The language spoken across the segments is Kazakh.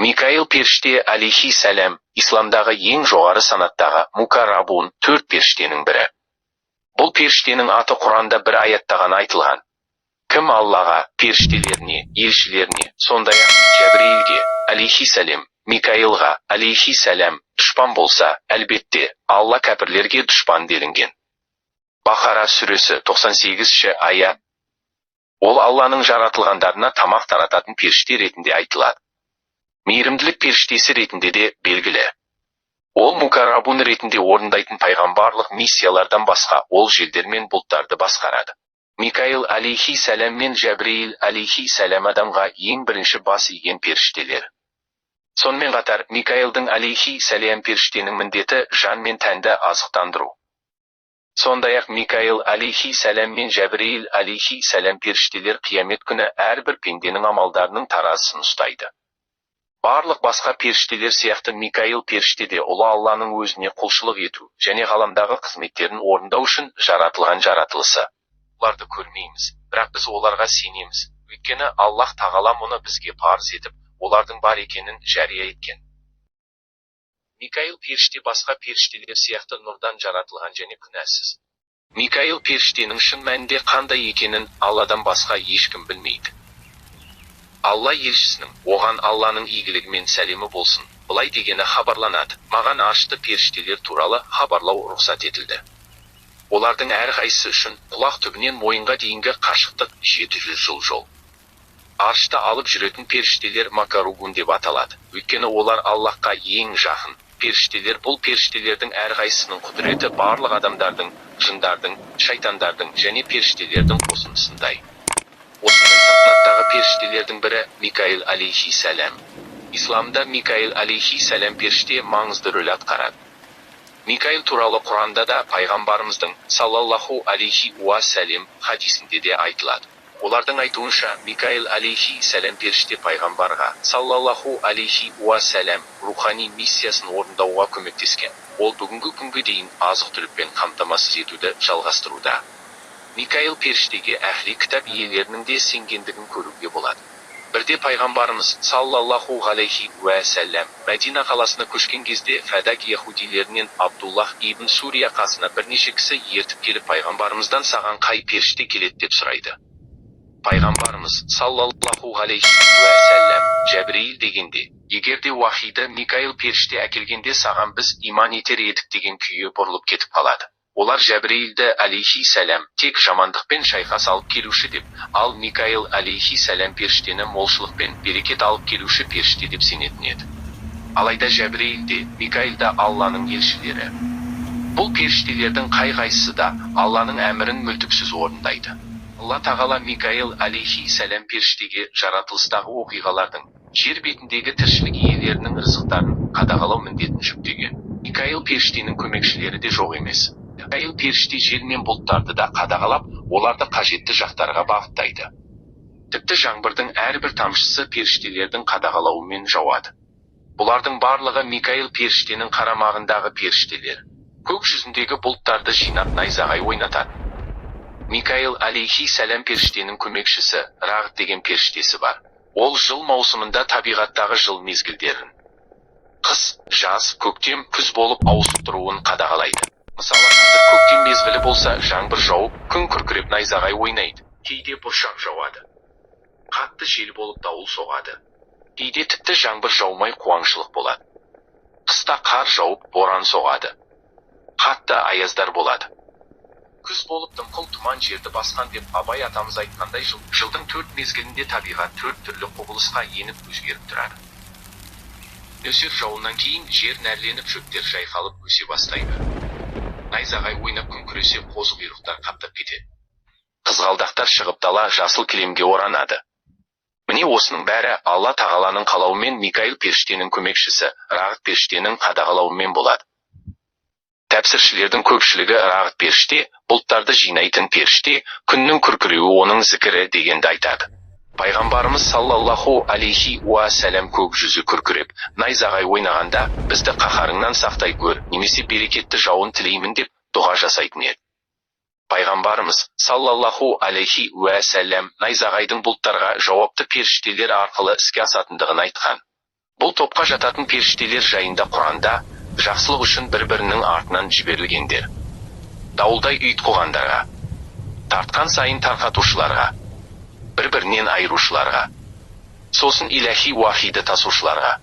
Микаил періште алейхи сәлем, исламдағы ең жоғары санаттағы мукаррабун 4 періштенің бірі. Бұл періштенің аты Құранда бір аятта ғана айтылған. Кім Аллаға, періштелеріне, елшілеріне, сондай-ақ Жәбірейілге, алейхи сәлем, Микаилға, алейхи сәлем, дұшпан болса, әлбетте, Алла кәпірлерге дұшпан делінген. Бақара сүресі 98-ші аят. Ол Алланың жаратылғандарына тамақ тарататын періште ретінде айтылады. Мейірімділік періштесі ретінде де белгілі. Ол мукаррабун ретінде орындайтын пайғамбарлық миссиялардан басқа ол желдер мен бұлттарды басқарады. Микаил алейхи сәлем мен Жәбірейіл алейхи сәлем адамға ең бірінші бас иген періштелер. Сонымен қатар Микаилдің алейхи сәлем періштенің міндеті жан мен тәнді азықтандыру. Сондай-ақ Микаил алейхи сәлем мен Жәбірейіл алейхи сәлем періштелер қиямет күні әрбір пенденің амалдарының таразысын ұстайды. Барлық басқа періштелер сияқты Микаил періште де ұлы Алланың өзіне құлшылық ету және ғаламдағы қызметтерін орындау үшін жаратылған жаратылысы. Оларды көрмейміз, бірақ біз оларға сенеміз, өйткені Аллах тағала мұны бізге парыз етіп, олардың бар екенін жария еткен. Микаил періште басқа періштелер сияқты нұрдан жаратылған және күнәсіз. Микаил періштенің шын мәнінде қандай екенін Алладан басқа ешкім білмейді. Алла елшісінің, оған Алланың игілігімен сәлемі болсын, былай дегені хабарланады. Маған арышты періштелер туралы хабарлау рұқсат етілді. Олардың әрқайсысы үшін құлақ түбінен мойынға дейінгі қашықтық 700 жыл жол. Арышты алып жүретін періштелер макаругун деп аталады, өйткені олар Аллахқа ең жақын. Періштелер бұл періштелердің әрқайсысының құдіреті барлық адамдардың, жындардың, шайтандардың және періштелердің қосындысындай. Осындай салтанаттағы періштелердің бірі Микаил алейхи сәлем. Исламда Микаил алейхи сәлем періште маңызды рөл атқарады. Микаил туралы Құранда да пайғамбарымыздың саллаллаху алейхи уа сәлем хадисінде де айтылады. Олардың айтуынша Микаил алейхи сәлем періште пайғамбарға саллаллаху алейхи уа сәлем рухани миссиясын орындауға көмектескен. Ол бүгінгі күнге дейін азық-түлікпен қамтамасыз етуді жалғастыруда. Микаил періштеге әхли кітап иелерінің де сенгендігін көруге болады. Бірде пайғамбарымыз саллаллаху алейхи уа сәлем Мәдина қаласына көшкен кезде фәдак яхудилерінен Абдуллах ибн Сурия қасына бірнеше кісі ертіп келіп пайғамбарымыздан саған қай періште келеді деп сұрайды. Пайғамбарымыз саллаллаху алейхи уа сәлем Жәбірейіл дегенде, егерде уахиді Микаил періште әкелгенде саған біз иман етер едік деген күйі бұрылып кетіп қалады. Олар Жәбірейілді алейхи сәлем тек жамандықпен шайқас алып келуші деп, ал Микаил алейхи сәлем періштені молшылықпен берекет алып келуші періште деп сенетін еді. Алайда Жәбірейіл де, Микаил да Алланың елшілері. Бұл періштелердің қай-қайсысы да Алланың әмірін мүлтіксіз орындайды. Алла тағала Микаил алейхи сәлем періштеге жаратылыстағы оқиғалардың, жер бетіндегі тіршілік иелерінің рызықтарын қадағалау міндетін жүктеген. Микаил періштенің көмекшілері де жоқ емес. Микаил періште жел мен бұлттарды да қадағалап, оларды қажетті жақтарға бағыттайды. Тіпті жаңбырдың әрбір тамшысы періштелердің қадағалауымен жауады. Бұлардың барлығы Микаил періштенің қарамағындағы періштелер. Көк жүзіндегі бұлттарды жинап найзағай ойнатады. Микаил алейхи сәлем періштенің көмекшісі Рағд деген періштесі бар. Ол жыл маусымында табиғаттағы жыл мезгілдерін, қыс, жаз, көктем, күз болып ауысып тұруын қадағалайды. Мысалы, қазір көктем мезгілі болса, жаңбыр жауып, күн күркіреп найзағай ойнайды. Кейде бұршақ жауады. Қатты жел болып дауыл соғады. Кейде тіпті жаңбыр жаумай қуаңшылық болады. Қыста қар жауып, боран соғады. Қатты аяздар болады. Күз болып дымқыл тұман жерді басқан деп Абай атамыз айтқандай жылдың 4 мезгілінде табиғат 4 түрлі құбылысқа еніп өзгеріп тұрады. Нөсер жауыннан кейін жер нәрленіп шөптер жайқалып өсе бастайды. Найзағай ойнап күн күресе қозы құйрықтар қаптап кетеді. Қызғалдақтар шығып дала жасыл кілемге оранады. Міне осының бәрі Алла тағаланың қалауымен Микаил періштенің көмекшісі Рағд періштенің қадағалауымен болады. Тәпсіршілердің көпшілігі Рағд періште, бұлттарды жинайтын періште, күннің күркіреуі оның зікірі дегенді айтады. Пайғамбарымыз саллаллаху алейхи уа сәлем көк жүзі күркіреп, найзағай ойнағанда бізді қаһарыңнан сақтай көр, немесе берекетті жауын тілеймін деп дұға жасайтын еді. Пайғамбарымыз саллаллаху алейхи уа сәлем найзағайдың бұлттарға жауапты періштелер арқылы іске асатындығын айтқан. Бұл топқа жататын періштелер жайында Құранда жақсылық үшін бір-бірінің артынан жіберілгендер. Дауылдай ұйтқығандарға, тартқан сайын тарқатушыларға, бір-бірінен айырушыларға, сосын иләхи уахиді тасушыларға.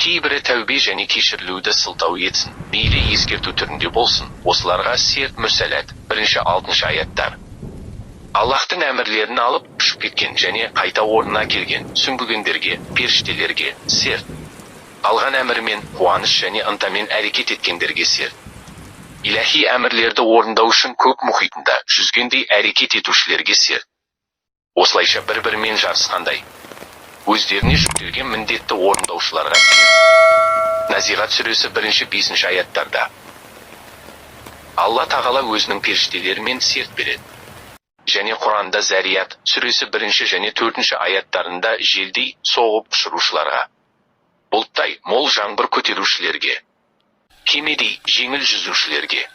Кейбірі тәубе және кешірілуді сылтау етсін, мейлі ескерту түрінде болсын. Осыларға серт мүсәләт, 1-6 аяттар. Аллахтың әмірлерін алып ұшып кеткен және қайта орнына келген сүңгігендерге, періштелерге серт. Алған әмірмен қуаныш және ынтамен әрекет еткендерге серт. Иләхи әмірлерді орындау үшін көк мұхитында жүзгендей әрекет етушілерге серт. Осылайша бір-бірімен жарысқандай, өздеріне жүктелген міндетті орындаушыларға серт. Назиғат сүресі 1-5 аяттарда Алла тағала өзінің періштелерімен серт береді. Және Құранда Зарият сүресі 1 және 4 аяттарында желдей соғып ұшырушыларға, бұлттай мол жаңбыр көтерушілерге, кемедей жеңіл жүзушілерге,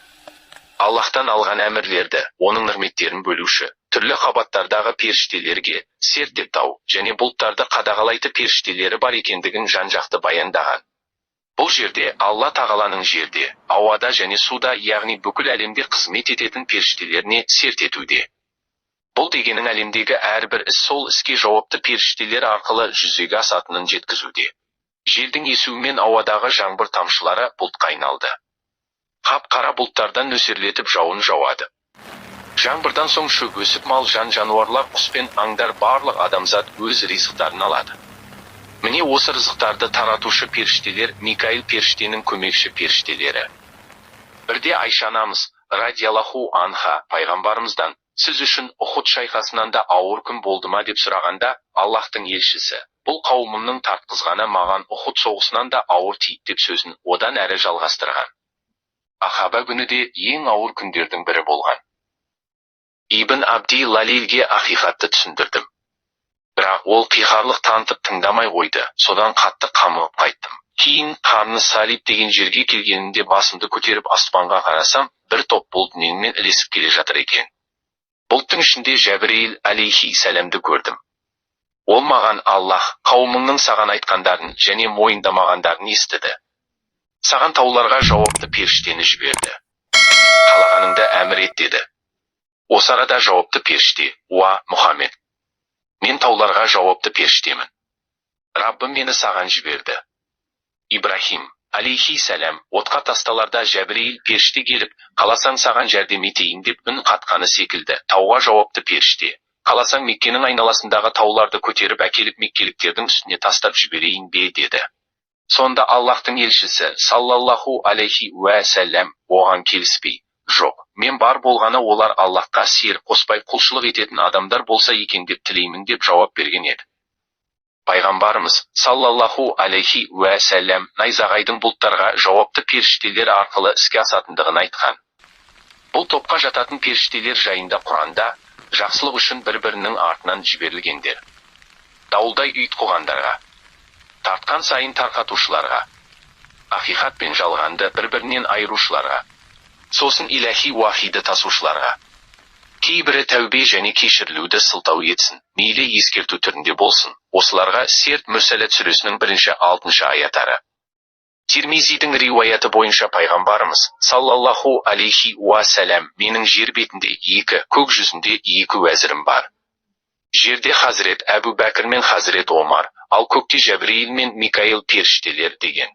Аллахтан алған әмірлерді, оның нығметтерін бөлуші, түрлі қабаттардағы періштелерге серт деп тау, және бұлттарды қадағалайтын періштелері бар екендігін жан-жақты баяндаған. Бұл жерде Алла тағаланың жерде, ауада және суда, яғни бүкіл әлемде қызмет ететін періштелеріне серт етуде. Бұл дегенің әлемдегі әрбір іс сол іске жауапты періштелер арқылы жүзеге асатынын жеткізуде. Желдің есуімен ауадағы жаңбыр тамшылары бұлтқа айналды. Қап-қара бұлттардан нөсерлетіп жауын жауады. Жаңбырдан соң шөп өсіп мал жан-жануарлар, құс пен аңдар, барлық адамзат өз ризықтарын алады. Міне осы рызықтарды таратушы періштелер Микаил періштенің көмекші періштелері. Бірде Айша анамыз радиаллаху анха пайғамбарымыздан, сіз үшін Ухуд шайқасынан да ауыр күн болды ма деп сұрағанда, Аллахтың елшісі, бұл қауымымның тартқызғаны маған Ухуд соғысынан да ауыр тиді деп сөзін одан әрі жалғастырған. Ахаба күні де ең ауыр күндердің бірі болған. Ибн Абди Лалилге ақиқатты түсіндірдім. Бірақ ол қиқарлық танытып тыңдамай қойды, содан қатты қамығып қайттым. Кейін қарны Салиб деген жерге келгенінде басымды көтеріп аспанға қарасам, бір топ бұлт менімен ілесіп келе жатыр екен. Бұлттың ішінде Жәбірейіл алейхиссәләмді көрдім. Ол маған Аллах қауымыңның саған айтқандарын және мойындамағандарын естіді. Саған тауларға жауапты періштені жіберді. Қалағаныңды әмір ет деді. Осы арада жауапты періште, уа Мұхаммед, мен тауларға жауапты періштемін. Раббым мені саған жіберді. Ибрахим алейхиссәләм отқа тасталарда Жәбірейіл періште келіп, қаласаң саған жәрдем етейін деп үн қатқаны секілді. Тауға жауапты періште, қаласаң Меккенің айналасындағы тауларды көтеріп әкеліп меккеліктердің үстіне тастап жіберейін бе деді. Сонда Аллахтың елшісі саллаллаху алейхи уә сәлләм оған келіспей, жоқ, мен бар болғаны олар Аллахқа серік қоспай құлшылық ететін адамдар болса екен деп тілеймін деп жауап берген еді. Пайғамбарымыз саллаллаху алейхи уә сәлләм найзағайдың бұлттарға жауапты періштелер арқылы іске асатындығын айтқан. Бұл топқа жататын періштелер жайында Құранда жақсылық үшін бір-бірінің артынан жіберілгендер. Дауылдай ұйтқығандарға, тартқан сайын тарқатушыларға, ақиқат пен жалғанды бір-бірінен айырушыларға, сосын иләхи уахиді тасушыларға. Кейбірі тәубе және кешірілуді сылтау етсін, мейлі ескерту түрінде болсын. Осыларға серт мүсәләт сүресінің 1-6 аяттары. Тирмизидің риуаяты бойынша пайғамбарымыз саллаллаху алейхи уа сәләм менің жер бетінде 2, көк жүзінде 2 уәзірім бар. Жерде Хазірет Әбу Бәкір мен Хазірет Омар, ал көкте Жәбірейіл мен Микаил періштелер деген.